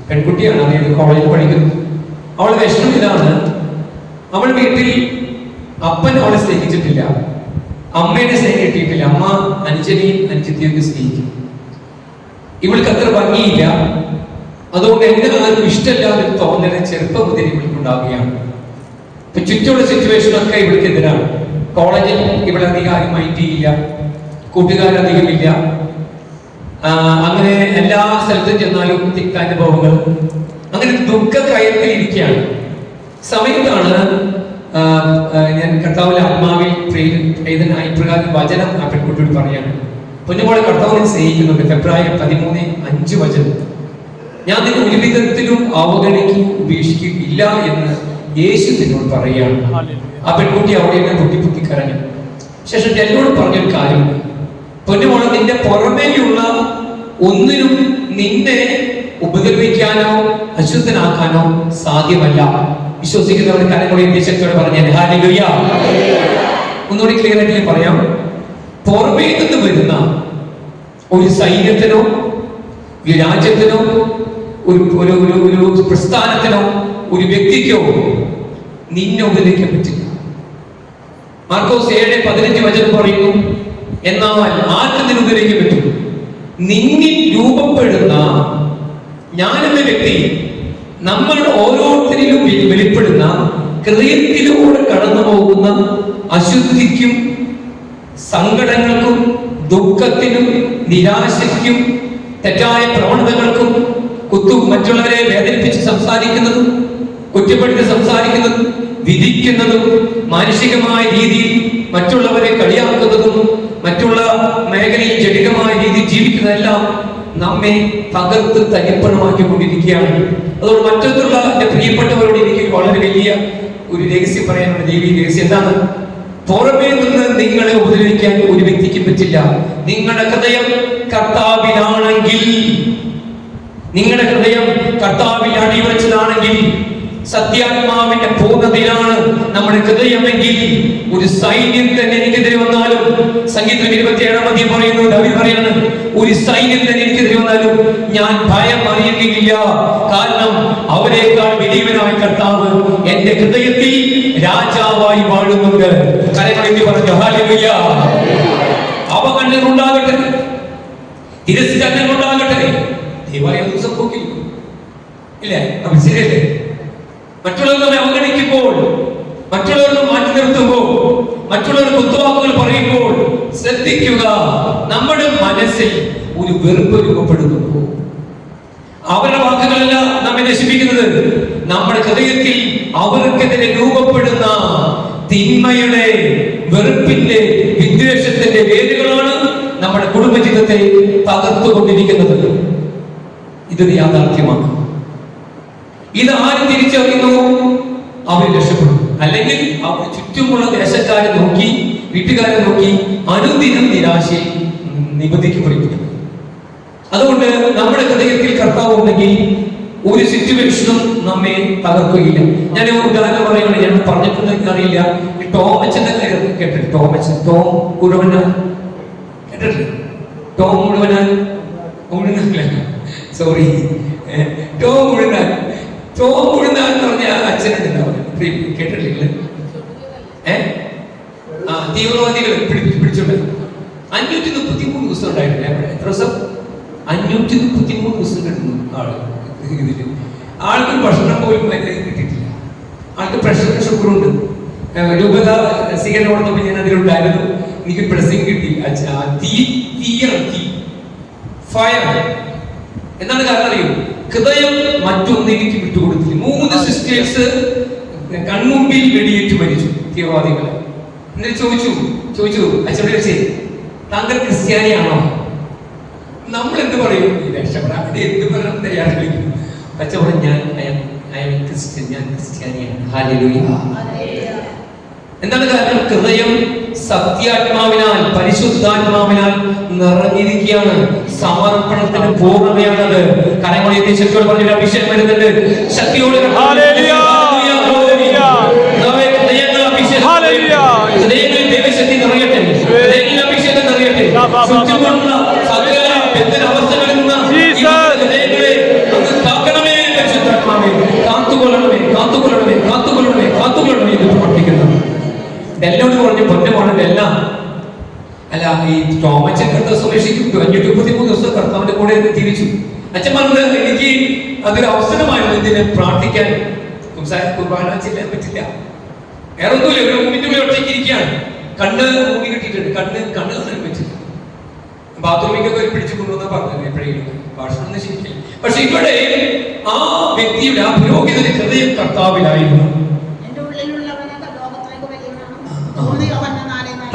പെൺകുട്ടിയാണ്, അതായത് കോളേജിൽ പഠിക്കുന്നത്. അവൾ വിഷമം ഇതാണ്, അവൾ വീട്ടിൽ അപ്പൻ അവളെ സ്നേഹിച്ചിട്ടില്ല, അമ്മേനെ സ്നേഹം കിട്ടിയിട്ടില്ല. അമ്മ അനുജനെയും അനുജത്തിയൊക്കെ സ്നേഹിക്കും. ഇവൾക്ക് അത്ര ഭംഗിയില്ല. അതുകൊണ്ട് എന്റെ ആരും ഇഷ്ടമില്ലാതെ തോന്നല് ചെറുപ്പം മുതൽ ഇവൾക്കുണ്ടാവുകയാണ്. ഇപ്പൊ ചുറ്റുമുള്ള സിറ്റുവേഷനൊക്കെ ഇവൾക്കെതിരാണ്. കോളേജിൽ ഇവളധികം ആരും മൈൻഡ് ചെയ്യില്ല, കൂട്ടുകാരധികമില്ല. അങ്ങനെ എല്ലാ സ്ഥലത്തും ചെന്നാലും തിക്താനുഭവങ്ങൾ, അങ്ങനെ ദുഃഖകയത്തിൽ ഇരിക്കുകയാണ്. സമയത്താണ് ഞാൻ കർത്താവിലെ ആത്മാവിൽ പ്രേതനായി പ്രകാരം വചനം ആ പെൺകുട്ടിയോട് പറയാണ്, പൊന്നുമോളെ കർത്താവിനെ സ്നേഹിക്കുന്നുണ്ട്. ഫെബ്രുവരി 13:5 വചനം, ഞാൻ നിന്നെ ഒരു വിധത്തിലും അവഗണിക്കും ഉപേക്ഷിക്കില്ല എന്ന് യേശു നിന്നോട് പറയുകയാണ്. ആ പെൺകുട്ടി അവിടെ പൊട്ടി കരഞ്ഞു. ശേഷം എന്നോട് പറഞ്ഞൊരു കാര്യമുണ്ട്, പൊന്നുമോളെ നിന്റെ പുറമേയുള്ള ഒന്നിനും നിന്നെ ഉപദ്രവിക്കാനോ അശുദ്ധനാക്കാനോ സാധ്യമല്ല. വിശ്വസിക്കുന്നവർ കരങ്ങളുടെ ദേശത്തോടെ പറഞ്ഞാൽ ഹല്ലേലൂയ. ഒന്നുകൂടി ക്ലിയർ ആയിട്ട് പറയാം, പുറമേ നിന്ന് വരുന്ന ഒരു സൈന്യത്തിനോ ഒരു രാജ്യത്തിനോ ഒരു പ്രസ്ഥാനത്തിനോ ഒരു വ്യക്തിക്കോ നിന്നെ ഉപദ്രവിക്കാൻ പറ്റില്ല. മാർക്കോസ് 7:15 വചനം പറയുന്നു, എന്നാൽ ആർക്ക് നിന്നെ ഉപദ്രവിക്കാൻ പറ്റും? നിന്നിൽ രൂപപ്പെടുന്ന ഞാനെന്ന വ്യക്തി, നമ്മൾ ഓരോരുത്തരിലും വെളിപ്പെടുന്ന ഹൃദയത്തിലൂടെ കടന്നു പോകുന്ന അശുദ്ധിക്കും സങ്കടങ്ങൾക്കും ദുഃഖത്തിനും നിരാശയ്ക്കും തെറ്റായ പ്രവണതകൾക്കും മറ്റുള്ളവരെ വേദനിപ്പിച്ച് സംസാരിക്കുന്നതും കുറ്റപ്പെടുത്തി സംസാരിക്കുന്നതും വിധിക്കുന്നതും മാനുഷികമായ രീതിയിൽ മറ്റുള്ളവരെ കളിയാക്കുന്നതും മറ്റുള്ള മേഖലയിൽ ജടികമായ രീതിയിൽ ജീവിക്കുന്നതെല്ലാം നമ്മെ തകർത്ത് തനിപ്പണമാക്കിക്കൊണ്ടിരിക്കുകയാണ്. അതുകൊണ്ട് മറ്റൊന്നുള്ള എന്റെ പ്രിയപ്പെട്ടവരോട് എനിക്ക് വളരെ വലിയ ഒരു രഹസ്യം പറയാനുണ്ട്, ദൈവീക രഹസ്യം. എന്താണ്? പുറമേ നിന്ന് നിങ്ങളെ ഉപദ്രവിക്കാൻ ഒരു വ്യക്തിക്ക് പറ്റില്ല. നിങ്ങളുടെ ഹൃദയം കർത്താവിലാണെങ്കിൽ, നിങ്ങളുടെ ഹൃദയം കർത്താവിൽ അടിവെച്ചതാണെങ്കിൽ, സത്യാത്മാവിന്റെ പൂർണ്ണതയിലാണ് നമ്മുടെ ഹൃദയമെങ്കിൽ, ഒരു സൈന്യം തന്നെ എനിക്കെതിരെ വന്നാലും, സംഗീതം 27 പറയുന്നു, ദാവീദ് പറയാണ്, ഒരു സൈന്യം തന്നെ എനിക്കെതിരെ വന്നാലും ഞാൻ ഭയം അറിയുകയില്ല, കാരണം അവരെക്കാൾ വലിയവനായ കർത്താവ് എന്റെ ഹൃദയത്തിൽ രാജാവായി വാഴുന്നുണ്ട്. കരങ്ങളെത്തി പറഞ്ഞു ഹല്ലേലൂയ. അവഗണന ഉണ്ടാകട്ടെ, തിരസ്കരണം ഉണ്ടാകട്ടെ, ദൈവം സംഭവിക്കില്ല, ഇല്ലേ? അപ്പൊ ശരിയല്ലേ? മറ്റുള്ളവർ നമ്മെ അവഗണിക്കുമ്പോൾ, മറ്റുള്ളവർ മാറ്റി നിർത്തുമ്പോൾ, മറ്റുള്ളവർ കുത്തുവാക്കുകൾ പറയുമ്പോൾ ശ്രദ്ധിക്കുക, നമ്മുടെ മനസ്സിൽ ഒരു വെറുപ്പ് രൂപപ്പെടുന്നു. അവരുടെ വാക്കുകളല്ല നമ്മെ നശിപ്പിക്കുന്നത്, നമ്മുടെ ഹൃദയത്തിൽ അവർക്കെതിരെ രൂപപ്പെടുന്ന തിന്മയുടെ, വെറുപ്പിന്റെ, വിദ്വേഷത്തിന്റെ വേരുകളാണ് നമ്മുടെ കുടുംബജീവിതത്തെ തകർത്തുകൊണ്ടിരിക്കുന്നത്. ഇതൊരു യാഥാർത്ഥ്യമാണ്. ഇത് ആര് തിരിച്ചറിയുന്നു അവർ രക്ഷപ്പെടും. അല്ലെങ്കിൽ അവർ ചുറ്റുമുള്ള ദേശക്കാരെ നോക്കി, വീട്ടുകാരെ നോക്കി അനുദിനം നിരാശയിൽ നിബന്ധിക്കപ്പെടുന്നു. അതുകൊണ്ട് നമ്മുടെ ഹൃദയത്തിൽ കർത്താവ് ഉണ്ടെങ്കിൽ ഒരു സിറ്റുവേഷനും നമ്മെ തകർക്കുകയില്ല. ഞാൻ ഒരു ഉദാഹരണം പറയുകയാണ്, ഞാൻ പറഞ്ഞിട്ടുണ്ടെങ്കിൽ അറിയില്ല, ഈ ടോമച്ചന്റെ കേട്ടിട്ട്, ടോം മുഴുവനാൽ കേട്ടിട്ടില്ല? ടോം മുഴുവനാൽ സോറി ടോം മുഴുവനാൽ എന്ന് പറഞ്ഞ അച്ഛനുണ്ടാവും, കേട്ടിട്ടില്ല? തീവ്രവാദികൾ പിടിച്ചോണ്ട് 533 ദിവസം ഉണ്ടായിട്ടില്ല. എത്ര ദിവസം? 533 ദിവസം കിട്ടുന്നു ആള്. ഇതില് ആൾക്ക് ഭക്ഷണം പോലും കിട്ടിയിട്ടില്ല. ആൾക്ക് പ്രഷർ ഷുഗറുണ്ട്. രൂപത സ്വീകരണം കൊടുത്തപ്പോൾ ഞാൻ അതിലുണ്ടായിരുന്നു, എനിക്ക് ബ്ലെസ്സിങ് കിട്ടി. തീ ഫയർ. എന്താണ് കാരണം അറിയോ? ഹൃദയം മറ്റൊന്നും എനിക്ക് വിട്ടുകൊടുത്തില്ല. 3 സിസ്റ്റേഴ്സ് കൺമുമ്പിൽ വെടിയേറ്റ് മരിച്ചു, തീവ്രവാദികളെ. എന്നിട്ട് ചോദിച്ചു അച്ഛനോട് ചോദിച്ചേ, താങ്കൾ ക്രിസ്ത്യാനിയാണോ? നമ്മൾ എന്ത് പറയും? രക്ഷപ്പെടാൻ എന്ത് പറയാൻ തയ്യാറായിരിക്കും. അച്ഛൻ പറഞ്ഞു, ഞാൻ ക്രിസ്ത്യൻ, ഞാൻ ക്രിസ്ത്യാനിയാണ്. ഹല്ലേലൂയ. എന്താണ് കാരണം? ഹൃദയം സത്യാത്മാവിനാൽ, പരിശുദ്ധാത്മാവിനാൽ നിറഞ്ഞിരിക്കുകയാണ്. സമർപ്പണത്തിന് പൂർണ്ണതയാണത്. കരങ്ങളിൽ ശക്തിയോട് പറഞ്ഞ അഭിഷേകം വരുന്നുണ്ട്, ശക്തിയോട് ഹൃദയങ്ങളിൽ ദൈവശക്തി നിറയട്ടെ, ഹൃദയങ്ങളിൽ അഭിഷേകം നിറയട്ടെ. ചുറ്റുമുള്ള സകല ബന്ധന അവസ്ഥകളിൽ നിന്ന് ഹൃദയങ്ങളെ ഒന്ന് കാക്കണമേ. എല്ലാം പറഞ്ഞു പൊന്നമാണല്ലോ എല്ലാം. അല്ല ഈ ടോമച്ചൻ കർത്താവ് സംരക്ഷിക്കും 533 ദിവസം കർത്താവിന്റെ കൂടെ ജീവിച്ചു. അച്ഛൻ പറഞ്ഞത് എനിക്ക് അതൊരു അവസരമായിരുന്നു ഇതിന് പ്രാർത്ഥിക്കാൻ. കുർബാന ചെല്ലാൻ പറ്റില്ല, വേറെ ഒന്നുമില്ല, ഒരു മിനിറ്റ് ഒറ്റയ്ക്ക് ഇരിക്കുകയാണ്. കണ്ണ് മൂടി കെട്ടിയിട്ടുണ്ട്, കണ്ണ് കാണാൻ പറ്റില്ല. ബാത്റൂമിക്കൊക്കെ ഒരു പിടിച്ചു കൊണ്ടുവന്ന പറഞ്ഞത് എപ്പോഴെങ്കിലും ഭാഷണം ഒന്നും ശരിക്കില്ല. പക്ഷെ ഇവിടെ ആ വ്യക്തിയുടെ ആ പുരോഹിതന്റെ ഹൃദയം കർത്താവിലായിരുന്നു.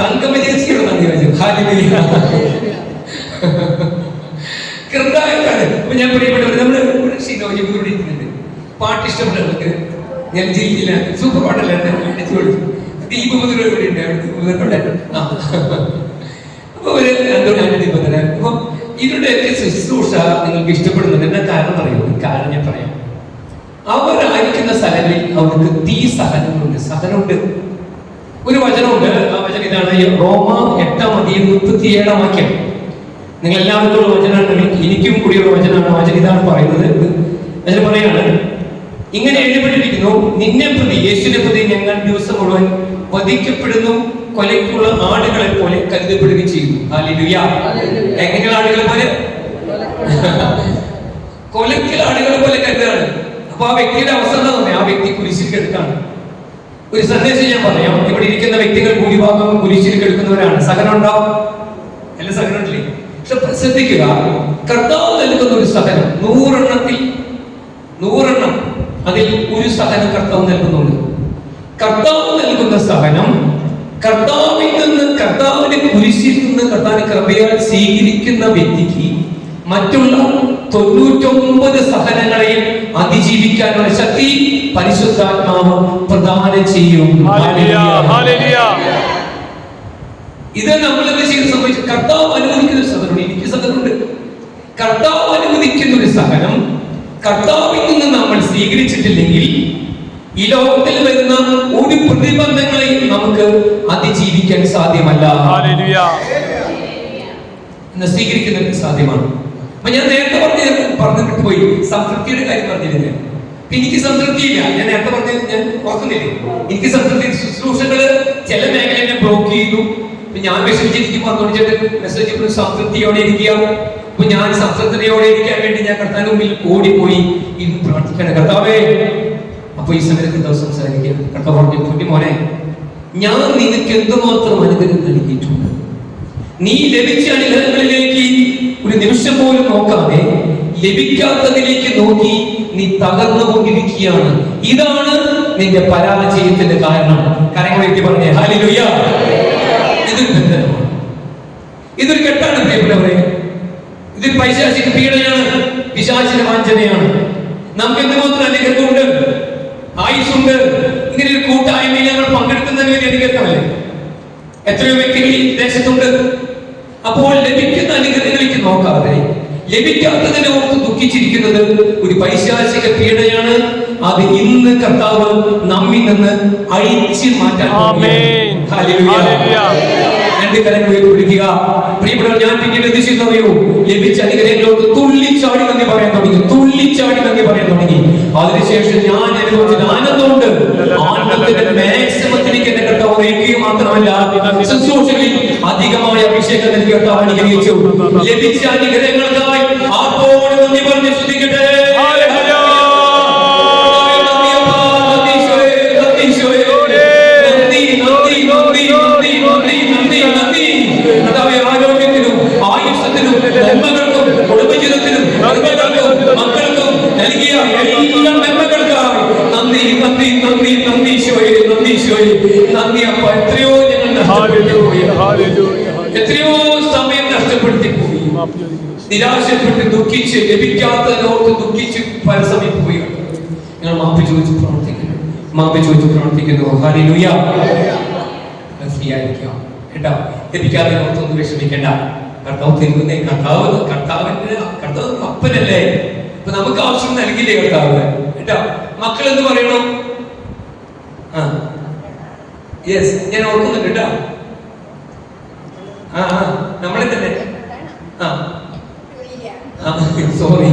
തങ്കമജേച്ചിയുടെ നന്ദി വെച്ചു. കൃതായിട്ടാണ്. അപ്പൊ ഞാൻ പ്രിയപ്പെട്ടവർ, നമ്മുടെ ഇവിടെ ഇരിക്കുന്നുണ്ട്, പാട്ട് ഇഷ്ടപ്പെട്ടവർക്ക് ഞാൻ ജില്ല സൂപ്പർ പാട്ടല്ല അടിച്ചു കൊടുത്തു. ദീപ മുതൽ ഇവിടെ ഉണ്ട്. അപ്പൊ ഒരു നിബന്ധന. അപ്പൊ ഇവരുടെയൊക്കെ ശുശ്രൂഷ നിങ്ങൾക്ക് ഇഷ്ടപ്പെടുന്നത് എന്താ കാരണം അറിയോ? കാരണം ഞാൻ പറയാം. അവരായിരിക്കുന്ന സ്ഥലങ്ങളിൽ അവർക്ക് സഹനമുണ്ട്. ഒരു വചനമുണ്ട്, ആ വചനം ഇതാണ്, റോമ 8:37 വാക്യം. നിങ്ങൾ എല്ലാവർക്കും ഉള്ള വചനമാണ്, എനിക്കും കൂടിയുള്ള വചനമാണ്. വചനം ഇതാണ് പറയുന്നത്. അതിൽ പറയാണ്, ഇങ്ങനെ എഴുതപ്പെട്ടിരിക്കുന്നു, നിന്നെ പ്രതി, യേശുവിനെ പ്രതി ഞങ്ങൾ ദിവസം മുഴുവൻ വധിക്കപ്പെടുന്നു, കൊലയ്ക്കുള്ള ആടുകളെ പോലെ കരുതപ്പെടുകയും ചെയ്യുന്നു. ഹല്ലേലൂയ. എങ്ങനെയുള്ള ആടുകളെ പോലെ? കൊലയ്ക്കുള്ള ആടുകളെ പോലെ കരുതാണ്. അപ്പൊ ആ വ്യക്തിയുടെ അവസ്ഥ എന്താ പറഞ്ഞാൽ, ആ വ്യക്തി കുരിശിൽ കിടക്കാണ്. ഒരു സന്ദേശം ഞാൻ പറയാം. ഇവിടെ ഇരിക്കുന്ന വ്യക്തികൾ ഭൂരിഭാഗം കുരിശിൽ കിടക്കുന്നവരാണ്. സഹനം ഉണ്ടാവും, എല്ലാ സഹനമില്ലേ? പക്ഷെ ശ്രദ്ധിക്കുക, കർത്താവ് നൽകുന്ന ഒരു സഹനം 100 അതിൽ ഒരു സഹനം കർത്താവ് നൽകുന്നുണ്ട്. കർത്താവ് നൽകുന്ന സഹനം കർത്താവിൽ നിന്ന്, കർത്താവിന്റെ കുരിശിൽ നിന്ന് കർത്താവിന്റെ കൃപയാൽ സ്വീകരിക്കുന്ന വ്യക്തിക്ക് മറ്റുള്ള 99 സഹനങ്ങളെയും അതിജീവിക്കാനുള്ള ശക്തി പരിശുദ്ധാത്മാവ് പ്രദാനം ചെയ്യും. ഇത് നമ്മൾ എന്താ ചെയ്യുന്നത്? സംഭവിച്ചു, കർത്താവ് അനുവദിക്കുന്ന ഒരു സഹനം, എനിക്ക് സഹനമുണ്ട്. കർത്താവ് അനുവദിക്കുന്ന ഒരു സഹനം കർത്താവിൽ നിന്ന് നമ്മൾ സ്വീകരിച്ചിട്ടില്ലെങ്കിൽ ഈ ലോകത്തിൽ വരുന്ന ഒരു പ്രതിബന്ധങ്ങളെയും നമുക്ക് അതിജീവിക്കാൻ സാധ്യമല്ല. സ്വീകരിക്കുന്നത് സാധ്യമാണ്. അപ്പൊ ഞാൻ നേരത്തെ പറഞ്ഞിട്ട് പോയി സംതൃപ്തിയുടെ കാര്യം പറഞ്ഞിരുന്നു. എനിക്ക് സംതൃപ്തിയില്ല. ഞാൻ നേരത്തെ പറഞ്ഞത് ഞാൻ ഓർക്കുന്നില്ലേ, എനിക്ക് സംതൃപ്തി. ശുശ്രൂഷകള് ചില മേഖല എന്നെ ബ്ലോക്ക് ചെയ്തു. ഞാൻ വിഷമിച്ചിരിക്കുമ്പോൾ അതുകൊണ്ട് മെസ്സേജ് സംതൃപ്തിയോടെ ഇരിക്കുക. അപ്പൊ ഞാൻ സംതൃപ്തിയോടെ ഇരിക്കാൻ വേണ്ടി ഞാൻ കർത്താവിന്റെ മുമ്പിൽ ഓടിപ്പോയി ഇന്ന് പ്രാർത്ഥിക്കണം, കർത്താവേ. അപ്പൊ ഈ സമയത്ത് കർത്താവ് സംസാരിക്കുക. കർത്താവ് പറഞ്ഞു, കുട്ടി മോനെ, ഞാൻ നിനക്ക് എന്തുമാത്രം അനുഗ്രഹം നൽകിയിട്ടുണ്ട്. നീ ലഭിച്ച അനുഗ്രഹങ്ങളിലേക്ക് ഒരു നിമിഷം പോലും നോക്കാതെ ലഭിക്കാത്തതിലേക്ക് നോക്കി നീ തകർന്നുകൊണ്ടിരിക്കുകയാണ്. ഇതാണ് നിന്റെ പരാജയത്തിന്റെ കാരണം. കരങ്ങളേക്ക് പറഞ്ഞേ ഹല്ലേലൂയ. ഇതൊരു ബന്ധനമാണ്, ഇതൊരു കെട്ടാണ് പ്രിയപ്പെട്ടവരെ. ഇത് പൈശാചിക പീഡയാണ്, പിശാചിന്റെ വാഞ്ചനയാണ്. നമുക്ക് എന്തുമാത്രം അനുഗ്രഹമുണ്ട്, ആയുസ്സുണ്ട്. ഇങ്ങനെ ഒരു കൂട്ടായ്മയിൽ ഞങ്ങൾ പങ്കെടുക്കുന്നതിന് വലിയ അനുഗ്രഹമല്ലേ? എത്രയോ വ്യക്തികൾ ഈ ദേശത്തുണ്ട്. അപ്പോൾ ലഭിക്കുന്ന അനുഗ്രഹങ്ങളിലേക്ക് നോക്കാതെ ലഭിക്കാത്തതിനെ ഓർത്ത് ദുഃഖിച്ചിരിക്കുന്നത് ഒരു പൈശാചിക പീഡയാണ്. അത് ഇന്ന് കർത്താവ് നമ്മിൽ നിന്ന് അഴിച്ചു മാറ്റാൻ. രണ്ട് കരങ്ങൾ പിടിക്കുക. പ്രിയപ്പെട്ടവർ, ഞാൻ പിന്നീട് എന്ത് ചെയ്യുന്നറിയോ? ലഭിച്ച അനുഗ്രഹങ്ങളോട് തുള്ളിച്ചാടി നന്ദി പറയാൻ തുടങ്ങി. അതിനുശേഷം ഞാൻ അനുഭവിച്ചത് ആനന്ദമുണ്ട്. ആനന്ദത്തിന്റെ മാക്സിമത്തിലേക്ക് എന്നെ കർത്താവ് നയിക്കുകയും മാത്രമല്ല, ശുശ്രൂഷകളിൽ അധികമായ അഭിഷേകം നൽകി കർത്താവ് അനുഗ്രഹിച്ചു. ലഭിച്ച അനുഗ്രഹങ്ങൾക്കായി ആർപ്പോടെ നന്ദി പറഞ്ഞ് സ്തുതിക്കട്ടെ. ആരോഗ്യത്തിനും ആയുഷത്തിനും നന്മകൾക്കും കുടുംബജീവിതത്തിനും മക്കൾക്കും നൽകിയ എല്ലാ നന്മകൾക്കായി നന്ദി. അപ്പ എത്രയോ എത്രയോ സമയം നഷ്ടപ്പെടുത്തി പോയി, നിരാശപ്പെട്ട് ദുഃഖിച്ച് ലഭിക്കാത്തതിനോർത്ത് ദുഃഖിച്ച് പല സമയം പോയി. ഞങ്ങൾ മാപ്പി ചോദിച്ചു പ്രവർത്തിക്കുന്നു. ഹല്ലേലൂയ. ഫ്രീ ആയിരിക്കാം കേട്ടോ. ലഭിക്കാത്തതിനോർത്തൊന്നും വിഷമിക്കണ്ട. കർത്താവ് തരുന്നേ. കർത്താവ് അപ്പനല്ലേ? ഇപ്പൊ നമുക്ക് ആവശ്യം നൽകില്ലേ കർത്താവ് കേട്ടോ. മക്കൾ എന്ത് പറയണം? യെസ്, ഞാൻ ഓർക്കുന്നുണ്ട് കേട്ടോ. നമ്മളെ തന്നെ സോറി,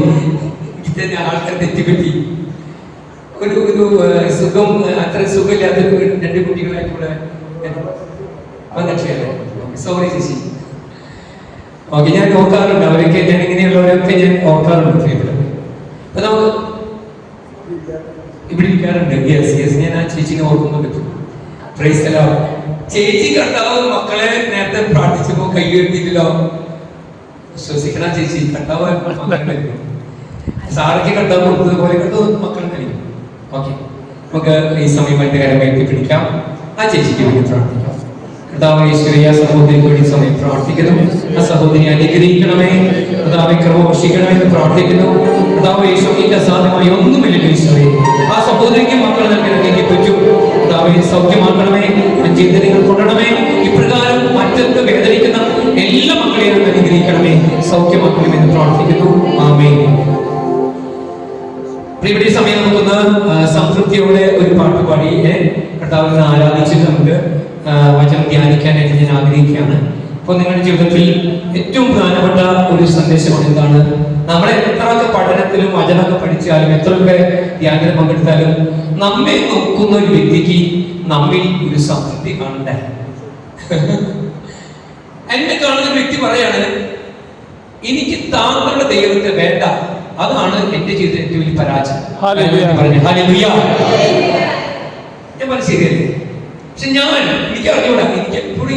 ആൾക്കാർ തെറ്റിപ്പറ്റി. ഒരു സുഖം, അത്ര സുഖമില്ലാത്ത 2 കുട്ടികളായിക്കൂടെ വന്നിട്ടില്ലേ? സോറി ചേച്ചി. ഓക്കെ, ഞാൻ ഓർക്കാറുണ്ട് അവരൊക്കെ, ഞാൻ ഇങ്ങനെയുള്ളവരൊക്കെ ഞാൻ ഓർക്കാറുണ്ട്. അപ്പൊ നമുക്ക് ഇവിടെ ഇരിക്കാറുണ്ട്. യെസ്, ഞാൻ ആ ചേച്ചിനെ ഓർക്കുന്നുണ്ട്. Praise the Lord. ചേച്ചി കർത്താവ് മക്കളെ നേരത്തെ പ്രാർത്ഥിച്ചപ്പോ കൈ ഉയർത്തിയില്ലല്ലോ. വിശ്വസിക്കണം ചേച്ചി, കർത്താവ് സാറയ്ക്ക് കർത്താവ് കൊടുത്തതുപോലെ കർത്താവ് മക്കളും കഴിയും. ഓക്കെ, നമുക്ക് ഈ സമയം എന്റെ കാര്യം വേണ്ടി പിടിക്കാം. ആ ചേച്ചിക്ക് വേണ്ടി പ്രാർത്ഥിക്കാം. കർത്താവ് യേശുവേ, ആ സഹോദരിക്ക് വേണ്ടി സമയം പ്രാർത്ഥിക്കുന്നു. ആ സഹോദരി അനുഗ്രഹിക്കണമേ, കർത്താവെ കൃപ വർഷിക്കണമെന്ന് പ്രാർത്ഥിക്കുന്നു. കർത്താവ് യേശുവിന്റെ അസാധ്യമായി ഒന്നുമില്ല യേശുവേ. ആ സഹോദരിക്ക് മക്കൾ നൽകണമെങ്കിൽ പറ്റും. കർത്താവെ സൗഖ്യമാക്കണമേ, ചിന്തനങ്ങൾ കൊണ്ടണമേ. ഇപ്രകാരം മറ്റൊക്കെ വേദനിക്കുന്ന എല്ലാ മക്കളെയും അനുഗ്രഹിക്കണമേ, സൗഖ്യമാക്കണമെന്ന് പ്രാർത്ഥിക്കുന്നു. ആമേൻ. ഇവിടെ ഈ സമയം നമുക്കൊന്ന് സംതൃപ്തിയോടെ ഒരു പാട്ട് പാടി കർത്താവിനെ ആരാധിച്ച് നമുക്ക് വചനം ധ്യാനിക്കാനായിട്ട് ഞാൻ ആഗ്രഹിക്കുകയാണ്. അപ്പൊ നിങ്ങളുടെ ജീവിതത്തിൽ ഏറ്റവും പ്രധാനപ്പെട്ട ഒരു സന്ദേശമാണ് എന്താണ്? നമ്മളെ എത്രയൊക്കെ പഠനത്തിലും വചനമൊക്കെ പഠിച്ചാലും എത്രയൊക്കെ ധ്യാനം പങ്കെടുത്താലും നമ്മെ നോക്കുന്ന ഒരു വ്യക്തിക്ക് നമ്മിൽ ഒരു സംതൃപ്തി കാണണ്ടേ? എന്നെ കാണുന്ന വ്യക്തി പറയാണ്, എനിക്ക് താങ്കളുടെ ദൈവത്തെ വേണ്ട, അതാണ് എന്റെ ജീവിതത്തിൽ ഏറ്റവും വലിയ പരാജയം. പറഞ്ഞു ഹല്ലേലൂയ. ഞാൻ പറഞ്ഞു ശരിയല്ലേ? പക്ഷെ എനിക്ക് അറിഞ്ഞൂടാ, എനിക്ക് എപ്പോഴും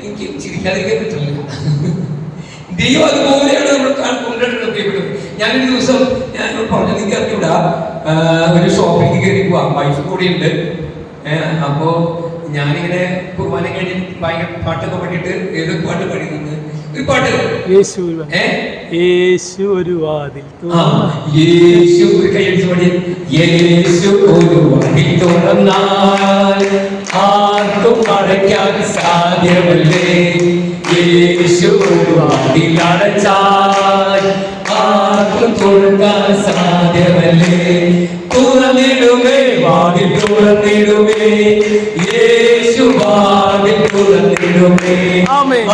എനിക്ക് ചിരിക്കാതിരിക്കാൻ പറ്റില്ല. ദൈവം അതുപോലെയാണ് നമ്മൾ കൊണ്ടുവരുന്നത്. ഞാനൊരു ദിവസം ഞാൻ പറഞ്ഞു, എനിക്ക് അറിഞ്ഞൂടാ, ഒരു ഷോപ്പിലേക്ക് കയറി പോവാ, വൈഫ് കൂടി ഉണ്ട്. അപ്പോ ഞാനിങ്ങനെ കുർബാന കഴിഞ്ഞ് ഭയങ്കര പാട്ടൊക്കെ പാടിയിട്ട് ഏതൊക്കെ പാട്ട് പാടിയിരുന്നു, ഒരു പാട്ട് യേശു ഒരു വാതിൽ, യേശു കൈയടിച്ച് പാടി, യേശു ഒരു വാതിൽ തുറന്നാൽ ആർക്കും അടയ്ക്കാൻ സാധ്യമല്ലേ, യേശു ഒരു വാതിൽ അടച്ചാൽ ആർക്കും തുറക്കാൻ സാധ്യമല്ലേ, തുറന്നിടുമേ വാതിൽ തുറന്നിടുമേ, യേശു വാതിൽ തുറന്നിടുമേ,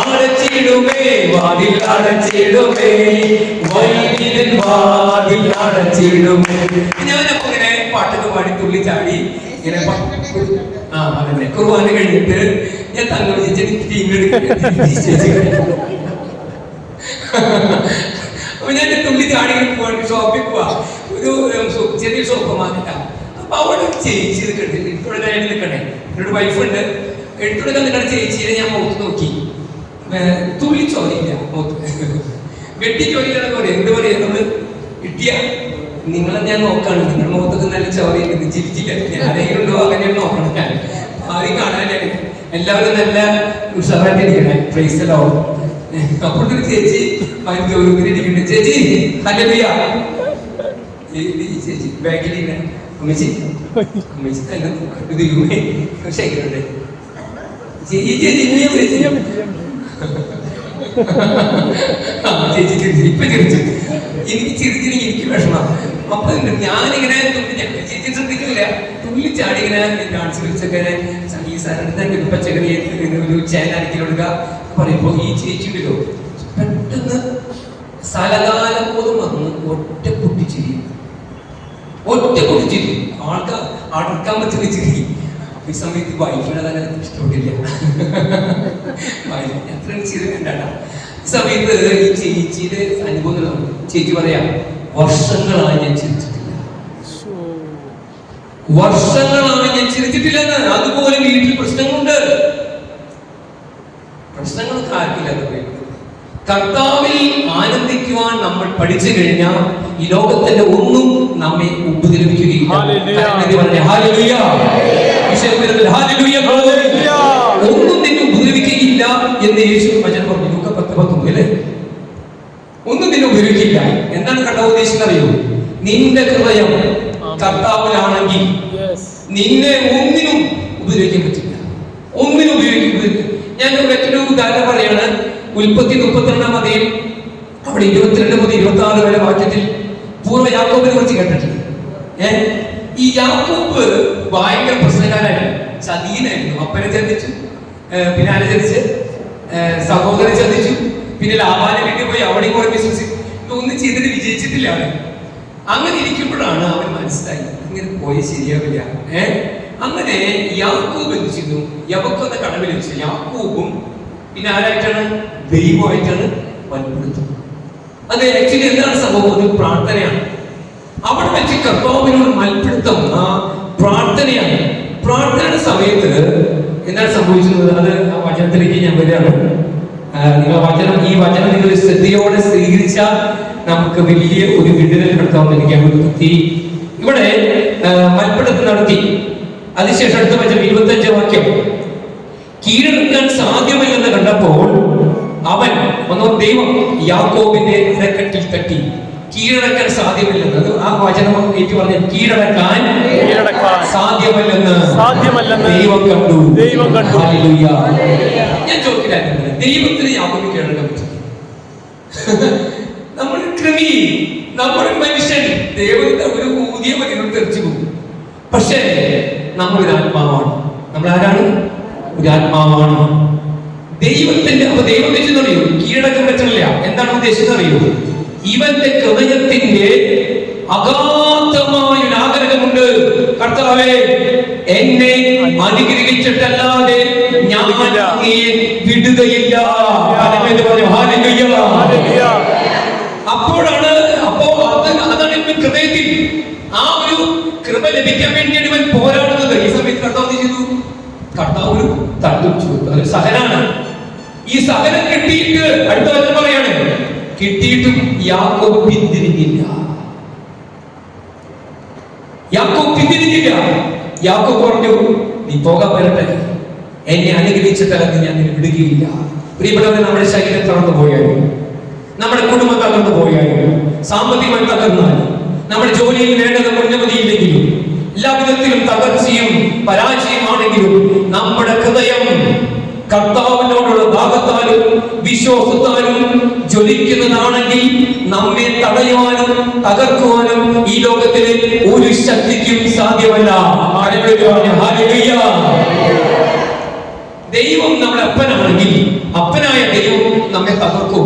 അടച്ചിടുമേ വാതിൽ അടച്ചിടുമേ, വൈദ്യൻ വാതിൽ അടച്ചിടുമേ. ഞാനപ്പോ ഇങ്ങനെ പാട്ടൊക്കെ പാടി തുള്ളി ചാടി ഇങ്ങനെ അതെ കുർബാന കഴിഞ്ഞിട്ട് ഞാൻ തങ്ങൾ അപ്പൊ ഞാൻ തുള്ളി ചാടി പോവാണ്, ഷോപ്പിൽ പോവാ, ഒരു ചെറിയ ഷോപ്പ് മാറ്റിട്ടാ. അപ്പൊ അവിടെ ചേച്ചി എടുത്തുകൊടുക്കാനായിട്ട് നിൽക്കണേ, എന്നോട് വൈഫുണ്ട്, എടുത്തുകൊടുക്കാൻ നിൽക്കണ ചേച്ചിയെ ഞാൻ മുഖത്ത് നോക്കി, തുള്ളി ചോദില്ല മുഖത്ത്, വെട്ടി ചോദിക്കാന്നൊക്കെ പറയാം. എന്ത് പറയാ, നമ്മള് കിട്ടിയ നിങ്ങളെ ഞാൻ നോക്കാണ്, നിങ്ങളുടെ മുഖത്തൊക്കെ നല്ല ചോറിയുണ്ട്, ചിരിച്ചില്ല, ആരെങ്കിലും ഉണ്ടോ അങ്ങനെ നോക്കണം. ഞാൻ ആരെയും കാണാനാണ്, എല്ലാവരും നല്ല ഉത്സാഹമായിട്ട് ഇരിക്കണേ. Praise the Lord. അപ്പോഴത്തെ ചേച്ചി ഭയങ്കര ഗൗരവത്തിലിരിക്കണേ. ചേച്ചി ഹല്ലേലൂയ. ചേച്ചി ബാക്കിലിരിക്കണേ, അമ്മച്ചി അമ്മച്ചി തന്നെ ദൈവമേ ശേഖരണ്ടേ ചേച്ചി ചേച്ചി ഇപ്പൊ ചിരിച്ചു. എനിക്ക് ചിരിച്ചില്ലെങ്കിൽ എനിക്ക് വിഷമം. അപ്പൊ ഞാനിങ്ങനെ ചേച്ചി ശ്രദ്ധിക്കുന്നില്ല, തുള്ളിച്ചാടി ഇങ്ങനെ ഡാൻസ് കളിച്ചൊക്കെ സംഗീത പച്ചക്കറി ഒരു ചേനാരിക്കൽ കൊടുക്കുക പറയുമ്പോ ഈ ചേച്ചി ഉണ്ടല്ലോ പെട്ടെന്ന് സ്ഥലകാലം പോലും വന്ന് ഒറ്റ പൊട്ടിച്ചിരി ആൾക്കാർ അടക്കാൻ പറ്റുന്ന ചിരി. ഈ സമയത്ത് വൈഫിനെ തന്നെ ഇഷ്ടപ്പെട്ടില്ല, എത്ര ചെയ്ത് കണ്ടാ. ഈ സമയത്ത് ഈ ചേച്ചിയുടെ അനുഭവങ്ങളാണ്. ചേച്ചി പറയാം, വർഷങ്ങളായി ഞാൻ ചിരിച്ചിട്ടില്ല, വർഷങ്ങളായി ഞാൻ ചിരിച്ചിട്ടില്ലെന്ന്. അതുപോലെ വീട്ടിൽ പ്രശ്നങ്ങളുണ്ട്, പ്രശ്നങ്ങൾക്ക് ആർക്കില്ലാതെ പോയത്. കർത്താവിൽ ആനന്ദിക്കുവാൻ നമ്മൾ പഠിച്ചു കഴിഞ്ഞാൽ ഈ ലോകത്തിന്റെ ഒന്നും നമ്മെ ഉപദ്രവിക്കുകയില്ല. ഒന്നും നിന്നെ ഉപദ്രവിക്കുകയില്ല എന്ന് യേശു വചനം പറഞ്ഞു. ലൂക്ക 10:19 ഒന്നും നിന്നെ ഉപദ്രവിക്കില്ല. എന്താണ് കർത്താവ് ഉദ്ദേശിക്കുന്നത് അറിയോ? നിന്റെ ഹൃദയം കർത്താവിലാണെങ്കിൽ നിന്നെ ഒന്നിനും ഉപദ്രവിക്കാൻ പറ്റില്ല, ഒന്നിനും ഉപയോഗിക്കും. ഞാൻ മറ്റൊരു ഉദാഹരണം പറയാണ്. ഉൽപ്പത്തി 32-ാം അധ്യായം അവിടെ 22 മുതൽ 26 വരെ വാക്യത്തിൽ പൂർവ്വ യാക്കോബിനെ കുറിച്ച് കേട്ടിട്ടില്ല. ഈ യാക്കോബ് ഭയങ്കര പ്രശ്നക്കാരായിരുന്നു, ചതിയനായിരുന്നു. അപ്പനെ ചതിച്ചു, പിന്നെ ആരെ ചതിച്ച്, സഹോദരനെ ചതിച്ചു, പിന്നെ ലാബാനെ വീട്ടിൽ പോയി അവിടെയും കുറെ ബിസിനസ് ഒന്നും ചെയ്തിട്ട് വിജയിച്ചിട്ടില്ല അവൻ. അങ്ങനെ ഇരിക്കുമ്പോഴാണ് അവൻ മനസ്സിലായി ഇങ്ങനെ പോയി ശരിയാവില്ല. അങ്ങനെ യാക്കോബ് എന്ത് ചെയ്തു? യവക്കൊന്ന കടവിൽ വെച്ച് യാക്കോബും പിന്നെ ആരായിട്ടാണ്? ദൈവമായിട്ടാണ് മൽപ്പിടുത്തം. അത് ആക്ച്വലി എന്താണ് സംഭവം? ഒരു പ്രാർത്ഥനയാണ്. അവിടെ വെച്ച് കർത്താവിനോട് മൽപ്പിടുത്തം ആ പ്രാർത്ഥനയാണ്. പ്രാർത്ഥനയുടെ സമയത്ത് എന്താണ് സംഭവിച്ചിരുന്നത്? അത് ആ വചനത്തിലേക്ക് ഞാൻ വരികയാണ്. ഈ വചനം നിങ്ങൾ ശ്രദ്ധയോടെ സ്വീകരിച്ചാൽ നമുക്ക് വലിയ ഒരു വിടുതൽ നടത്താമെന്ന് എനിക്ക് അനുഭവത്തി. ഇവിടെ മൽപ്പിടുത്തം നടത്തി. അതിനുശേഷം അടുത്ത വചനം 25 വാക്യം, കീഴടക്കാൻ സാധ്യമല്ലെന്ന് കണ്ടപ്പോൾ അവൻ ദൈവം യാക്കോബിന്റെ അരക്കെട്ടിൽ തട്ടി. കീഴടക്കാൻ സാധ്യമല്ലെന്ന്, അത് ആ വചനം ഏറ്റു പറഞ്ഞ കീഴടക്കാൻ സാധ്യമല്ലെന്ന് ദൈവം കണ്ടു. ഹല്ലേലൂയ. ഞാൻ ചോദിക്കാറുണ്ട്, ദൈവത്തിന് യാക്കോബിന് കീഴടക്കാൻ പറ്റും? നമ്മൾ കൃമി, നമ്മുടെ മനുഷ്യൻ ദൈവത്തെ ഒരു പുതിയ മനുഷ്യനോട് തെറിച്ചു പോകും. പക്ഷേ നമ്മളൊരു ആത്മാവാണ്. നമ്മൾ ആരാണ്? ഒരു ആത്മാവാണ്. ദൈവത്തിന്റെ ദൈവം അറിയൂ, കീഴടക്കാൻ പറ്റില്ല. എന്താണ് ഉദ്ദേശിച്ചത് അറിയൂ? ഇവന്റെ ഹൃദയത്തിന്റെ അഗാധമായ ഒരു ആഗ്രഹമുണ്ട്, കർത്താവേ എന്നെ അനുഗ്രഹിച്ചിട്ടല്ലാതെ ഞാൻ വിടുകയില്ല. അപ്പോഴാണ് അതാണ് ഇവൻ ഹൃദയത്തിൽ ആ ഒരു കൃപ ലഭിക്കാൻ വേണ്ടിയാണ് ഇവൻ പോരാടുന്നത്. ഈ സമയത്ത് കർത്താവ് ചെയ്തു? കർത്താവ് ഒരു തട്ടിച്ചു. അതൊരു സഹനാണ്. ഈ സഹനം കിട്ടിയിട്ട് അടുത്ത വചനം പറയാണ്, കിട്ടിയിട്ടും യാക്കോബ് പിന്തിരിഞ്ഞില്ല. യാക്കോബ് പറഞ്ഞു, നീ പോകാൻ വരട്ടെ, എന്നെ അനുഗ്രഹിച്ചിട്ടല്ലെന്ന് ഞാൻ നിന്നെ വിടുകയില്ല. പ്രിയപ്പെട്ടവരെ, നമ്മുടെ ശരീരം തകർന്നു പോയാലും, നമ്മുടെ കുടുംബം തകർന്നു പോയാലും, സാമ്പത്തികമായി തകർന്നാലും, നമ്മുടെ ജോലിയിൽ വേണ്ടത് ഉന്നതിയില്ലെങ്കിലും, എല്ലാ വിധത്തിലും തകർച്ചയും പരാജയമാണെങ്കിലും നമ്മുടെ ഹൃദയം കർത്താവിനോടുള്ള ഭാഗത്താലും വിശ്വാസത്താലും ജ്വലിക്കുന്നതാണെങ്കിൽ നമ്മെ തടയുവാനും തകർക്കുവാനും ഈ ലോകത്തിലെ ഒരു ശക്തിക്കും സാധ്യമല്ല. ദൈവം നമ്മുടെ അപ്പനാണെങ്കിൽ അപ്പനായ ദൈവം നമ്മെ തകർക്കോ?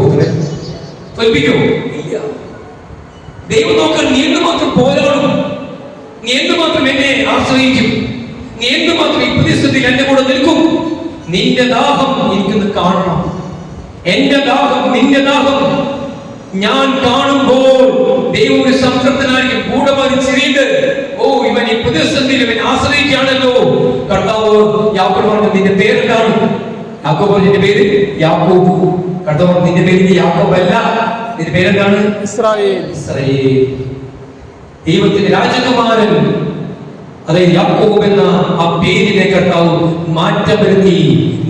തോൽപ്പിക്കോ? ഇല്ല. ദൈവം നോക്കാൻ നീ എന്തുമാത്രം പോരാടും, നീ എന്തുമാത്രം എന്നെ ആശ്രയിക്കും, നീ എന്തുമാത്രം ഈ പ്രതിസന്ധിയിൽ എന്റെ കൂടെ നിൽക്കും. നിന്റെ ദാഹം എനിക്കൊന്ന് കാണണം, എന്റെ ദാഹം നിന്റെ ദാഹം ഞാൻ കാണുമ്പോൾ ദൈവം ഒരു സംതൃപ്തനായിരിക്കും. കൂടമാരി ചിരിയിട്ട്, ഓ ഇവൻ ഈ പ്രതിസന്ധിയിൽ ഇവൻ ആശ്രയിക്കുകയാണല്ലോ. കർത്താവ് യാക്കോബ് പറഞ്ഞു, നിന്റെ പേരെന്താണ്? യാക്കോബ് പറഞ്ഞു, നിന്റെ പേര് യാക്കോബ്. കർത്താവ് പറഞ്ഞു, നിന്റെ പേര് യാക്കോബ് അല്ല, നിന്റെ പേരെന്താണ്? ഇസ്രായേൽ. ദൈവത്തിന്റെ രാജകുമാരൻ. അതായത് യാക്കോബ് എന്ന ആ പേരിനെ കർത്താവ് മാറ്റം വരുത്തി.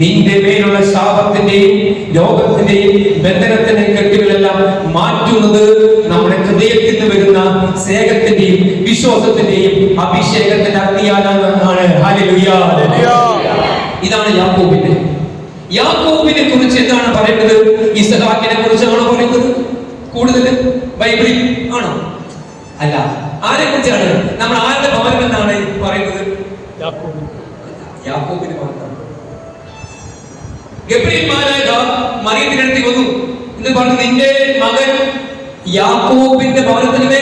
നിന്റെ മേലുള്ള ശാപത്തിന്റെയും രോഗത്തിന്റെയും ബന്ധനത്തിന്റെയും കെട്ടുകളെല്ലാം മാറ്റുന്നത് നമ്മുടെ ഹൃദയത്തിൽ നിന്ന് വരുന്ന സ്നേഹത്തിന്റെയും വിശ്വാസത്തിന്റെയും അഭിഷേകത്തിന്റെ അഗ്നിയാലാണ്. ഹല്ലേലൂയ. ഇതാണ് യാക്കോബിന്റെ. യാക്കോബിനെ കുറിച്ച് എന്താണ് പറയുന്നത്? ഇസ്ഹാക്കിനെ കുറിച്ചാണ് പറയുന്നത് കൂടുതൽ ബൈബിളിൽ ആണോ? അല്ല. ആരെ കുറിച്ചാണ്? നമ്മൾ ആരുടെ ഭവനം എന്നാണ് പറയുന്നത്? യാക്കോബിന്റെ ഭവനം. ഗബ്രിയേൽ മാലാഖ മറിയത്തിന്റെ അടുത്ത് വന്നു എന്ന് പറഞ്ഞു, നിന്റെ മകൻ യാക്കോബിന്റെ ഭവനത്തിലെ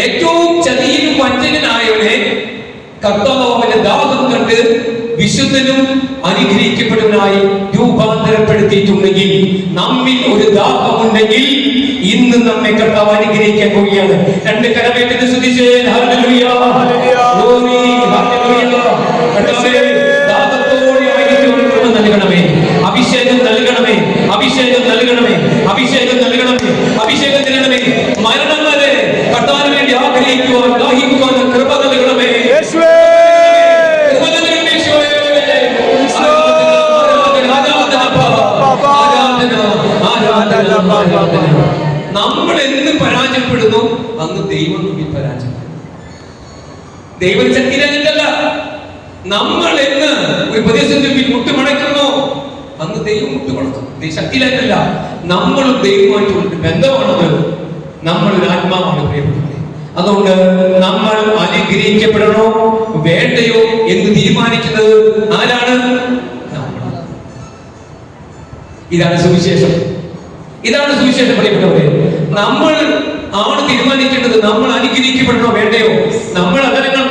ഏറ്റവും ചതിയനും വഞ്ചകനായവനെ കർത്താവ് അവന്റെ ദാഹം കണ്ട് വിശുദ്ധനും അനുഗ്രഹിക്കപ്പെടുന്നതായി രൂപാന്തരപ്പെടുത്തിയിട്ടുണ്ടെങ്കിൽ, നമ്മിൽ ഒരു ദാഹമുണ്ടെങ്കിൽ ഇന്ന് നമ്മെ കർത്താവ് അനുഗ്രഹിക്കാൻ പോവുകയാണ്. രണ്ട് കരമേറ്റ് സ്തുതിച്ചേ. Hallelujah, glory, hallelujah. കർത്താവേ, ദാഹത്തോടെ ആയിരിക്കും നൽകണമേ, അഭിഷേകം നൽകണമേ, അഭിഷേകം നൽകണമേ, അഭിഷേകം നൽകണമേ, അഭിഷേകം നൽകണമേ. മരണം വരെ കർത്താവിന് വേണ്ടി ആഗ്രഹിക്കുവാൻ ദാഹിക്കുവാൻ കൃപ നൽകണമേ. നമ്മൾ എന്ന് പരാജയപ്പെടുന്നു അന്ന് ദൈവം നമ്മിൽ പരാജയപ്പെടും. ദൈവം ശക്തിയിലല്ല. നമ്മൾ എന്ന് ഒരു പ്രതിസന്ധി മുട്ടുമടക്കുന്നു അന്ന് ദൈവം മുട്ടുമടക്കും. ശക്തിയിലല്ല. നമ്മളും ദൈവമായിട്ടുള്ള ബന്ധമാണത്. നമ്മളൊരു ആത്മാവാണ് പ്രിയപ്പെട്ടത്. അതുകൊണ്ട് നമ്മൾ അനുഗ്രഹിക്കപ്പെടണോ വേണ്ടയോ എന്ന് തീരുമാനിക്കുന്നത് ആരാണ്? ഇതാണ് സുവിശേഷം. ഇതാണ് സുവിശേഷം പ്രിയപ്പെട്ടവരെ. നമ്മൾ ആണ് തീരുമാനിക്കേണ്ടത് നമ്മൾ അനുഗ്രഹിക്കപ്പെടണോ വേണ്ടയോ. നമ്മൾ അതരങ്ങൾ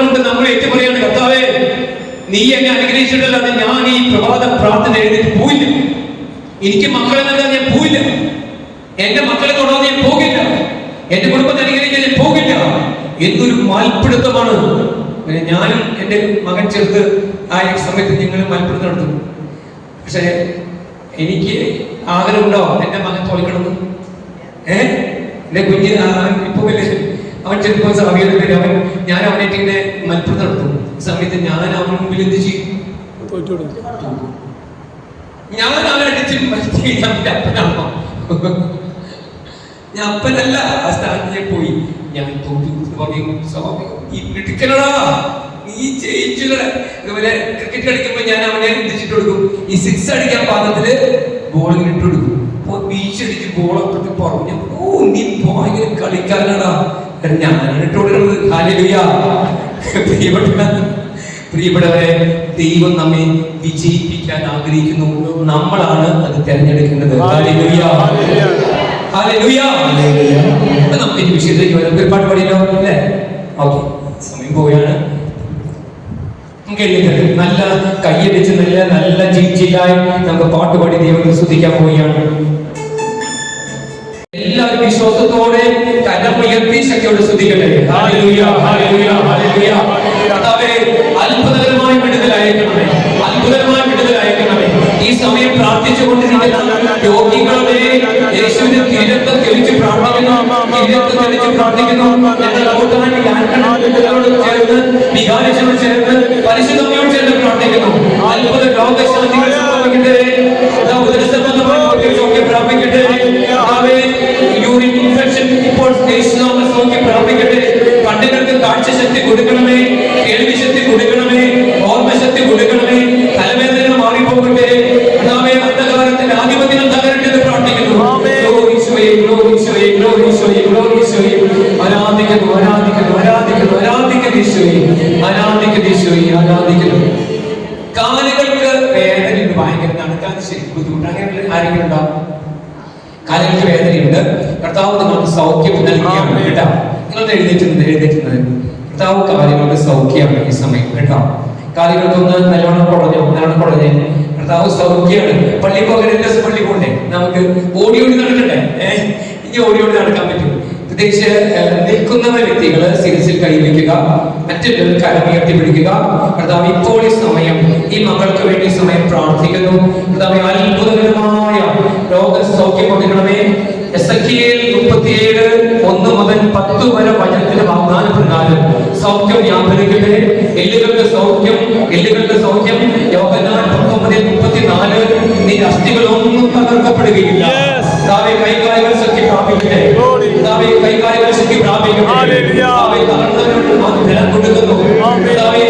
നീ എന്നെ അനുഗ്രഹിച്ചിട്ടല്ലാതെ ഞാൻ ഈ പ്രഭാത പ്രാർത്ഥന എഴുതിട്ട് പോയില്ല. എനിക്ക് മക്കളെ നൽകാൻ ഞാൻ പോയില്ല. എന്റെ മക്കളെ തൊടാൻ ഞാൻ പോകില്ല. എന്റെ കുടുംബത്തെ അനുഗ്രഹിക്കാൻ ഞാൻ പോകില്ല എന്നൊരു മൽപ്പിടുത്തമാണ്. ഞാനും എന്റെ മകൻ ചെറുത് ആയ സമയത്ത് ഞങ്ങൾ മൽപ്പിടുത്തം നടത്തും. പക്ഷെ എനിക്ക് ആഗ്രഹമുണ്ടോ എന്റെ മകൻ തോൽക്കണമെന്ന്? എന്റെ കുഞ്ഞ് ഇപ്പൊ വലിയ അവൻ ചെറുപ്പം സാധ്യത അവൻ ഞാൻ അവനായിട്ട് ഇങ്ങനെ മൽപ്പിടുത്തം നടത്തും. സമയത്ത് ഞാൻ അവന് മുമ്പിൽ എന്ത് ചെയ്യും? ഞാൻ അവനടിച്ച് അവന്റെ അപ്പനാണോ? ഞാൻ അപ്പനല്ല. ആ സ്ഥാനത്ത് ഞാൻ പോയി ഞാൻ ഇടുക്കലടാ നീ ജയിച്ചുകളെ. ഇതുപോലെ ക്രിക്കറ്റ് കളിക്കുമ്പോ ഞാൻ അവനെ എത്തിച്ചിട്ട് കൊടുക്കും. ഈ 6 അടിക്കാൻ പാകത്തില് ബോൾ ഇങ്ങനെ ഇട്ട് കൊടുക്കും. വീശടിച്ച് ബോൾ അപ്പുറത്ത് പറഞ്ഞു. ഓ നീ ഭയങ്കര കളിക്കാരനാടാ. ഞാനാണ് ഇട്ട് കൊടുക്കുന്നത്. ഹല്ലേലൂയ. പ്രിയപ്പെട്ടവരെ, ദൈവം നമ്മെ വിജയിപ്പിക്കാൻ ആഗ്രഹിക്കുന്നു. നമ്മളാണ് അത് തിരഞ്ഞെടുക്കുന്നത്. ഹല്ലേലൂയ. ഹല്ലേലൂയ. നമുക്ക് ഈ വിഷയത്തിലേക്ക് വരാം. ഒരു പാട്ട് പാടിയല്ലോ അല്ലേ? ഓക്കെ, സമയം പോവുകയാണ്. നല്ല കയ്യടിച്ച് നല്ല ജില്ലായി നമുക്ക് പാട്ട് പാടി ദൈവത്തെ സ്തുതിക്കാൻ പോവുകയാണ്. എല്ലാവരും വിശ്വാസത്തോടെ കരമുയർത്തി ശക്തിയോടെ സ്തുതിക്കട്ടെ. Hallelujah, hallelujah, hallelujah. കർത്താവേ, അത്ഭുതകരമായ വിടുതലയക്കണമേ, അത്ഭുതകരമായ വിടുതലയക്കണമേ. ഈ സമയം പ്രാർത്ഥിച്ചുകൊണ്ടിരിക്കുന്ന രോഗികളെ യേശുവിന്റെ തിരക്കം തെളിച്ച് പ്രാർത്ഥിക്കുന്നു, തിരക്കം തെളിച്ച് പ്രാർത്ഥിക്കുന്നു. ചേർന്ന് വികാരിച്ചോട് ചേർന്ന് പരിശുദ്ധമയോട് ചേർന്ന് പ്രാർത്ഥിക്കുന്നു. അത്ഭുത രോഗശാന്തികൾ സംഭവിക്കട്ടെ. ഉദരസംബന്ധമായ രോഗം പ്രാപിക്കട്ടെ. യൂറിൻ ഇൻഫെക്ഷൻ ഇപ്പോൾ സൗഖ്യം പ്രാപിക്കട്ടെ. കണ്ണുകൾക്ക് കാഴ്ചശക്തി കൊടുക്കണമേ, കേൾവി ശക്തി കൊടുക്കണമേ, ഓർമ്മശക്തി കൊടുക്കണമേ. തലവേദന മാറിപ്പോകട്ടെ. അന്ധകാരത്തിന്റെ ആധിപത്യം തകരട്ടെ എന്ന് പ്രാർത്ഥിക്കുന്നു. ആരാധിക്കുന്നു, ആരാധിക്കുന്നു, ആരാധിക്കുന്നു, ആരാധിക്കുന്നു ഈശോയെ, ആരാധിക്കുന്നു ഈശോയെ, ആരാധിക്കുന്നു. കാലുകൾക്ക് വേദനയുണ്ട്, ഭയങ്കര നടക്കാൻ ശരിക്കും ബുദ്ധിമുട്ട്. അങ്ങനെ ആരെങ്കിലും ഉണ്ടാവും? കാലുകൾക്ക് വേദനയുണ്ട്. കർത്താവ് നിങ്ങൾക്ക് സൗഖ്യം നൽകുകയാണ് കേട്ടോ. നിങ്ങൾ എഴുന്നേറ്റുന്നത് കർത്താവ് കാര്യങ്ങളുടെ സൗഖ്യമാണ് ഈ സമയം കേട്ടോ. കാര്യങ്ങൾക്കൊന്ന് നല്ലോണം കുടഞ്ഞേ. കർത്താവ് സൗഖ്യമാണ്. പള്ളി പോകരുത്, പള്ളി പോകണ്ടേ? നമുക്ക് ഓടി നടക്കണ്ടേ? ഇനി ഓടി നടക്കാൻ പറ്റും. പ്രത്യേകിച്ച് നിൽക്കുന്ന വ്യക്തികൾ ശിരസിൽ കൈവയ്ക്കുക, മറ്റുള്ളവർ കരമുയർത്തി പിടിക്കുക. കർത്താവ് ഇപ്പോൾ ഈ സമയം ഈ മക്കൾക്ക് വേണ്ടി സമയം പ്രാർത്ഥിക്കുന്നു. കർത്താവ് അത്ഭുതകരമായ രോഗസൗഖ്യം കൊടുക്കണമേ. എസെക്കിയേൽ 37:1 മുതൽ 10 വരെ വചനത്തിന്റെ വാഗ്ദാന പ്രകാരം സൗഖ്യം വ്യാപരിക്കട്ടെ. എല്ലുകൾക്ക് സൗഖ്യം, എല്ലുകൾക്ക് സൗഖ്യം. യോഹന്നാൻ 19:34 നീ അസ്ഥികളൊന്നും തകർക്കപ്പെടുകയില്ല. കൈകാലുകൾ ശക്തി പ്രാപിക്കട്ടെ. കൈകാലുകൾ ശക്തി പ്രാപിക്കട്ടെ. ബലം കൊടുക്കുന്നു.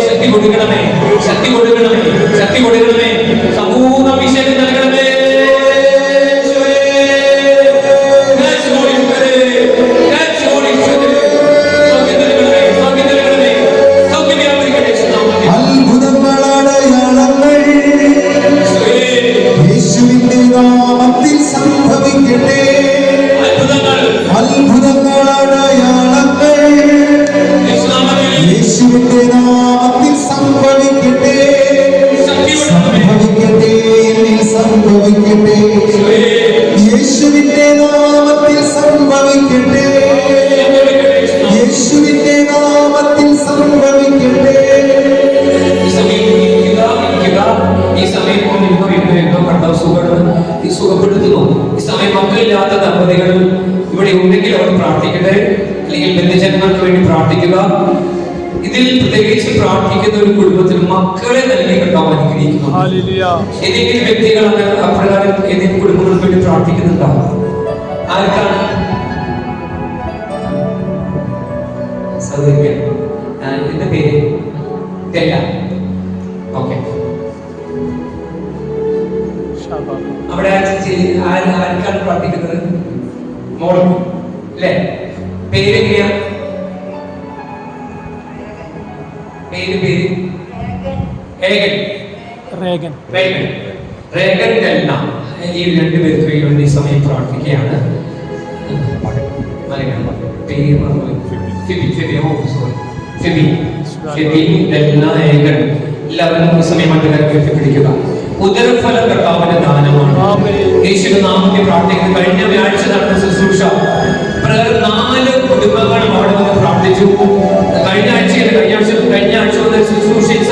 ശക്തി കൊടുക്കണമേ, ശക്തി കൊടുക്കണമേ, ശക്തി കൊടുക്കണമേ. സമ്പൂർണ്ണ അഭിഷേകം നൽകണമേ. സുഖപ്പെടുത്തുന്നു. ഈ സമയം മക്കളില്ലാത്ത ദമ്പതികൾ ഇവിടെ ഉണ്ടെങ്കിൽ അവർ പ്രാർത്ഥിക്കട്ടെ, അല്ലെങ്കിൽ ബന്ധുജനങ്ങൾക്ക് വേണ്ടി പ്രാർത്ഥിക്കുക. ഇതിൽ പ്രത്യേകിച്ച് പ്രാർത്ഥിക്കുന്ന ഒരു കുടുംബത്തിൽ മക്കളെ നൽകി കർത്താവ് അനുഗ്രഹിക്കുന്നു. ഏതെങ്കിലും വ്യക്തികൾ അപ്രകാരം ഏതെങ്കിലും കുടുംബങ്ങൾക്ക് വേണ്ടി പ്രാർത്ഥിക്കുന്നുണ്ടാവും? ആർക്കാണ്? സൗകര്യം. എന്റെ പേര് ഓക്കെ. അവിടെ ആർക്കാണ് പ്രാർത്ഥിക്കുന്നത്? മോൾക്ക് അല്ലേ? പേരെങ്ങനെയാ? ഈ രണ്ടുപേർക്ക് വേണ്ടി സമയം പ്രാർത്ഥിക്കുകയാണ്. എല്ലാവരും ഈ സമയം മറ്റൊരു പിടിക്കുക. ഉദരഫല കർത്താവിന്റെ ദാനമാണ്. യേശുവിന്റെ നാമത്തിൽ പ്രാർത്ഥിക്കുന്നു. കഴിഞ്ഞ വ്യാഴ്ച നടന്ന ശുശ്രൂഷ 4 കുടുംബങ്ങൾ അവിടെ നിന്ന് പ്രാർത്ഥിച്ചു. കഴിഞ്ഞ ആഴ്ച വന്ന ശുശ്രൂഷയിൽ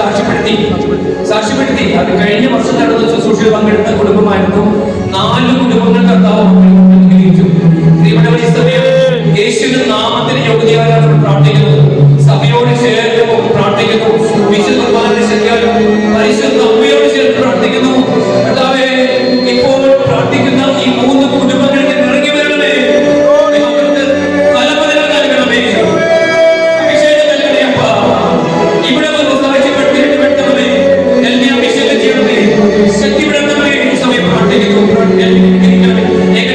സാക്ഷ്യപ്പെടുത്തി അത് കഴിഞ്ഞ വർഷം നടന്ന ശുശ്രൂഷയിൽ പങ്കെടുത്ത കുടുംബമായിരുന്നു. 4 കുടുംബങ്ങൾ കർത്താവ് അനുഗ്രഹിച്ചു. ഈ സമയം യേശുവിന്റെ നാമത്തിന് യോഗ്യതയായാണ് നമ്മൾ പ്രാർത്ഥിക്കുന്നത്. സഭയോട് ചേർന്ന് പ്രാർത്ഥിക്കുന്നു. വിശുദ്ധ കുർബാനയുടെ ശക്തിയാലും പരിശുദ്ധ അമ്മയോട് ചേർന്ന് പ്രാർത്ഥിക്കുന്നു. കർത്താവേ, ഇപ്പോൾ പ്രാർത്ഥിക്കുന്ന ഈ 3 കുടുംബങ്ങൾക്ക് ഇറങ്ങി വരണമേ. ഫലപദങ്ങൾ നൽകണമേ. അഭിഷേകം നൽകണേ അപ്പ. ഇവിടെ വന്ന് സാക്ഷ്യപ്പെടുത്തിയിട്ട് പെട്ടവരെ എന്നെ അഭിഷേകം ചെയ്യണമേ. ശക്തി വിടണമേ. ഈ സമയം പ്രാർത്ഥിക്കുന്നു.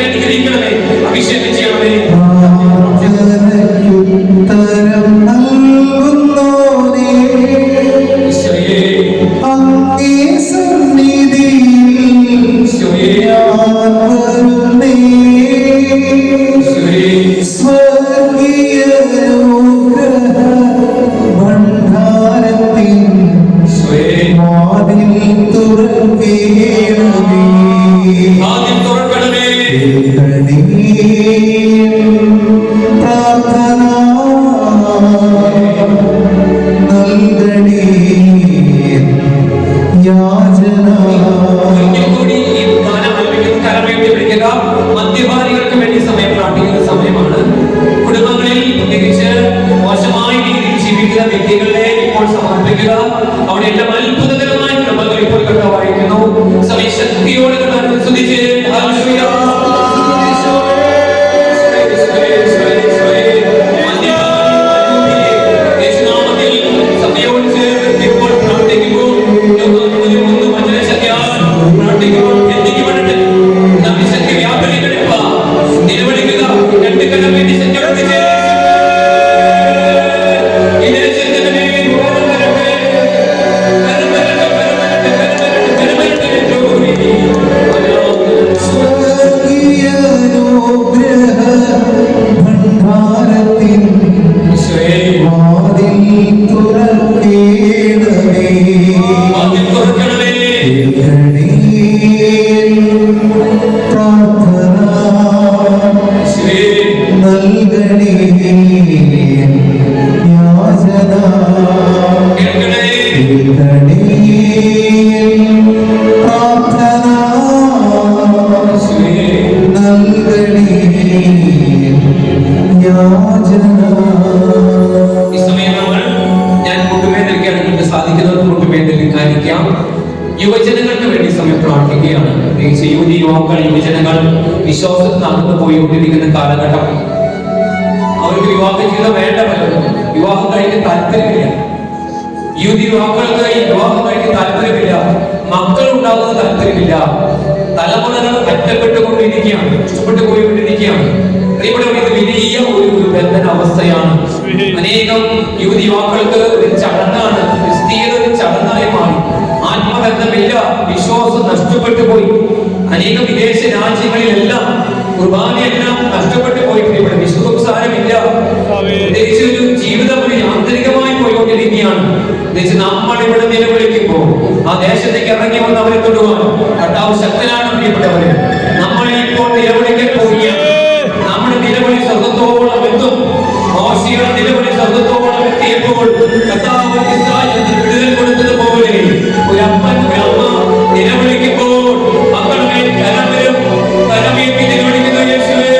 അനുഗ്രഹിക്കണമേ. അഭിഷേകം ചെയ്യണമേ. മദ്യപാനികൾക്ക് വേണ്ടി സമയം പ്രാർത്ഥിക്കുന്ന സമയമാണ്. കുടുംബങ്ങളിൽ പ്രത്യേകിച്ച് മോശമായ രീതിയിൽ ജീവിക്കുന്ന വ്യക്തികളെ ഇപ്പോൾ സമർപ്പിക്കുക. അവിടെ എല്ലാം അത്ഭുതകരമായ ക്രമങ്ങൾ ഇപ്പോൾ വായിക്കുന്നു. സമയ ശക്തിയോടെ ശ്രദ്ധിച്ച് യുവജനങ്ങൾക്ക് വേണ്ടി സമയം പ്രാർത്ഥിക്കുകയാണ്. പ്രത്യേകിച്ച് യുവജനങ്ങൾ വിശ്വാസത്തിൽ നടന്നു പോയിക്കൊണ്ടിരിക്കുന്ന കാലഘട്ടം. അവർക്ക് വിവാഹ ജീവിതം വേണ്ട, പലരും വിവാഹം കഴിക്കാൻ താല്പര്യമില്ല. യുവാക്കൾക്ക് വിവാഹം കഴിക്കാൻ താല്പര്യമില്ല. മക്കൾ ഉണ്ടാകുന്ന താല്പര്യമില്ല. തലമുറകൾ ഒറ്റപ്പെട്ടുകൊണ്ടിരിക്കുകയാണ്, ഇഷ്ടപ്പെട്ടു പോയിക്കൊണ്ടിരിക്കുകയാണ്. ഇത് വലിയ ഒരു ബന്ധന അവസ്ഥയാണ്. അനേകം യുവാക്കൾക്ക് ഒരു ചടങ്ങാണ്, ക്രിസ്തീയത ഒരു ചടങ്ങായി മാറി. ആത്മബന്ധമില്ല, വിശ്വാസം നഷ്ടപ്പെട്ടു പോയി. അനേക വിദേശ രാജ്യങ്ങളിലെല്ലാം കുർബാനയെല്ലാം നഷ്ടപ്പെട്ടു പോയിട്ടുണ്ട്. ഇവിടെ വിശ്വസാരമില്ല. പ്രത്യേകിച്ച് ഒരു ജീവിതം ഒരു യാന്ത്രികമായി പോയിക്കൊണ്ടിരിക്കുകയാണ്. പ്രത്യേകിച്ച് നമ്മൾ ഇവിടെ നിലവിളിക്കുമ്പോൾ ആ ദേശത്തേക്ക് ഇറങ്ങി വന്ന് അവരെ തൊടുവാൻ കർത്താവ് ശക്തനാണ്. പ്രിയപ്പെട്ടവരെ, നമ്മൾ ഇപ്പോൾ നിലവിളിക്കാൻ പോവുകയാണ്. നമ്മുടെ നിലവിളി സ്വർഗ്ഗത്തോളം എത്തും. മോശയുടെ നിലവിളി സ്വർഗ്ഗത്തോളം എത്തിയപ്പോൾ കർത്താവ് ഇസ്രായേലിന് വിടുതൽ കൊടുത്തതുപോലെ ഒരു അപ്പൻ ഒരു അമ്മ നിലവിളിക്കുമ്പോൾ മക്കളുടെ കരമേറും. കരമേറ്റി നിലവിളിക്കുന്ന യേശുവേ,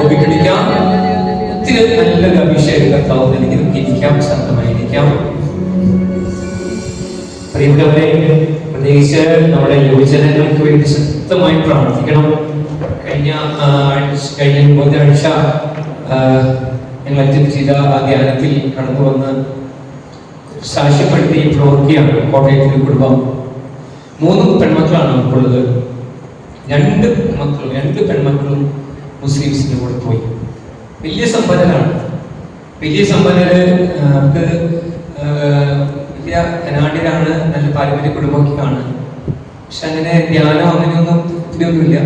ഒപ്പിക്കടിക്കാം. ഒത്തിരി നല്ലൊരു അഭിഷേകം കർത്താവ് നൽകി. ഇരിക്കാം, ശാന്തമായിരിക്കാം. പ്രിയപ്പെട്ടവരെ, പ്രത്യേകിച്ച് നമ്മുടെ യുവജനങ്ങൾക്ക് വേണ്ടി ശക്തമായി പ്രാർത്ഥിക്കണം. കഴിഞ്ഞ ബുധനാഴ്ച ഞങ്ങൾ അറ്റൻഡ് ചെയ്ത ആ ധ്യാനത്തിൽ കടന്നു വന്ന് സാക്ഷ്യപ്പെടുത്തി പ്രവർത്തിയാണ് കോട്ടയത്തിലെ കുടുംബം. 3 പെൺമക്കളാണ് നമുക്കുള്ളത്. 2 പെൺമക്കളും മുസ്ലിംസിന്റെ കൂടെ പോയി. വലിയ സമ്പന്നരാണ്. വലിയ സമ്പന്നര് വലിയ കനാഡിലാണ്. നല്ല പാരമ്പര്യ കുടുംബമൊക്കെയാണ്. പക്ഷെ അങ്ങനെ ധ്യാനം അങ്ങനെയൊന്നും ഒത്തിരിയൊന്നുമില്ല.